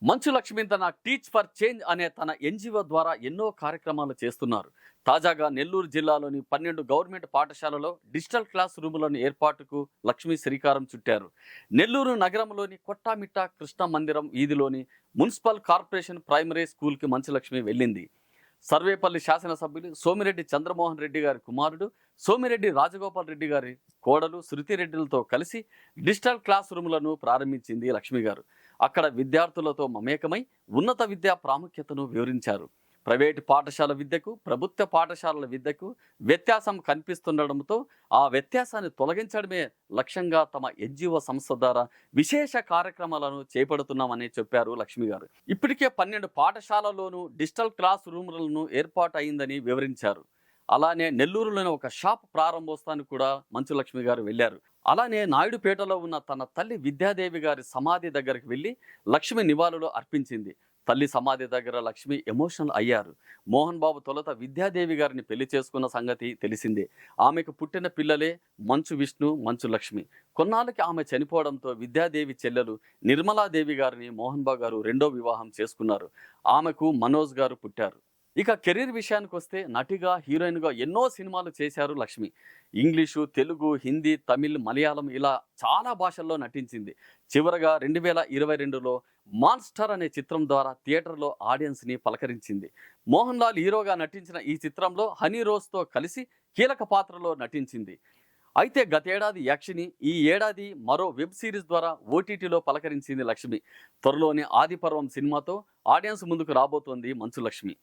మంచు లక్ష్మి తన teach for change అనే తన ఎన్జిఓ ద్వారా ఎన్నో కార్యక్రమాలు చేస్తున్నారు. తాజాగా నెల్లూరు జిల్లాలోని 12 గవర్నమెంట్ పాఠశాలలో డిజిటల్ క్లాస్ రూములను ఏర్పాటుకు లక్ష్మి శ్రీకారం చుట్టారు. నెల్లూరు నగరంలోని కొట్టామిట్ట కృష్ణ మందిరం వీధిలోని మున్సిపల్ కార్పొరేషన్ ప్రైమరీ స్కూల్కి మంచు లక్ష్మి వెళ్ళింది. సర్వేపల్లి శాసనసభ్యులు సోమిరెడ్డి చంద్రమోహన్ రెడ్డి గారి కుమారుడు సోమిరెడ్డి రాజగోపాల్ రెడ్డి గారి కోడలు శృతిరెడ్డిలతో కలిసి డిజిటల్ క్లాస్ రూములను ప్రారంభించింది లక్ష్మి గారు. అక్కడ విద్యార్థులతో మమేకమై ఉన్నత విద్యా ప్రాముఖ్యతను వివరించారు. ప్రైవేటు పాఠశాల విద్యకు ప్రభుత్వ పాఠశాలల విద్యకు వ్యత్యాసం కనిపిస్తుండడంతో ఆ వ్యత్యాసాన్ని తొలగించడమే లక్ష్యంగా తమ ఎన్జిఓ సంస్థ ద్వారా విశేష కార్యక్రమాలను చేపడుతున్నామని చెప్పారు లక్ష్మి గారు. ఇప్పటికే 12 పాఠశాలలోనూ డిజిటల్ క్లాస్ రూములను ఏర్పాటు అయిందని వివరించారు. అలానే నెల్లూరులోని ఒక షాప్ ప్రారంభోత్సవానికి కూడా మంచు లక్ష్మి గారు వెళ్ళారు. అలానే నాయుడుపేటలో ఉన్న తన తల్లి విద్యాదేవి గారి సమాధి దగ్గరికి వెళ్ళి లక్ష్మి నివాళులు అర్పించింది. తల్లి సమాధి దగ్గర లక్ష్మి ఎమోషనల్ అయ్యారు. మోహన్ బాబు తొలుత విద్యాదేవి గారిని పెళ్లి చేసుకున్న సంగతి తెలిసిందే. ఆమెకు పుట్టిన పిల్లలే మంచు విష్ణు, మంచు లక్ష్మి. కొన్నాళ్ళకి ఆమె చనిపోవడంతో విద్యాదేవి చెల్లెలు నిర్మలాదేవి గారిని మోహన్ బాబు గారు రెండో వివాహం చేసుకున్నారు. ఆమెకు మనోజ్ గారు పుట్టారు. ఇక కెరీర్ విషయానికి వస్తే నటిగా, హీరోయిన్గా ఎన్నో సినిమాలు చేశారు లక్ష్మి. ఇంగ్లీషు, తెలుగు, హిందీ, తమిళ్, మలయాళం ఇలా చాలా భాషల్లో నటించింది. చివరగా 2022లో మాన్స్టర్ అనే చిత్రం ద్వారా థియేటర్లో ఆడియన్స్ని పలకరించింది. మోహన్ లాల్ హీరోగా నటించిన ఈ చిత్రంలో హనీ రోజ్తో కలిసి కీలక పాత్రలో నటించింది. అయితే గతేడాది యాక్షిని, ఈ ఏడాది మరో వెబ్ సిరీస్ ద్వారా ఓటీటీలో పలకరించింది లక్ష్మి. త్వరలోనే ఆదిపర్వం సినిమాతో ఆడియన్స్ ముందుకు రాబోతోంది మంచు లక్ష్మి.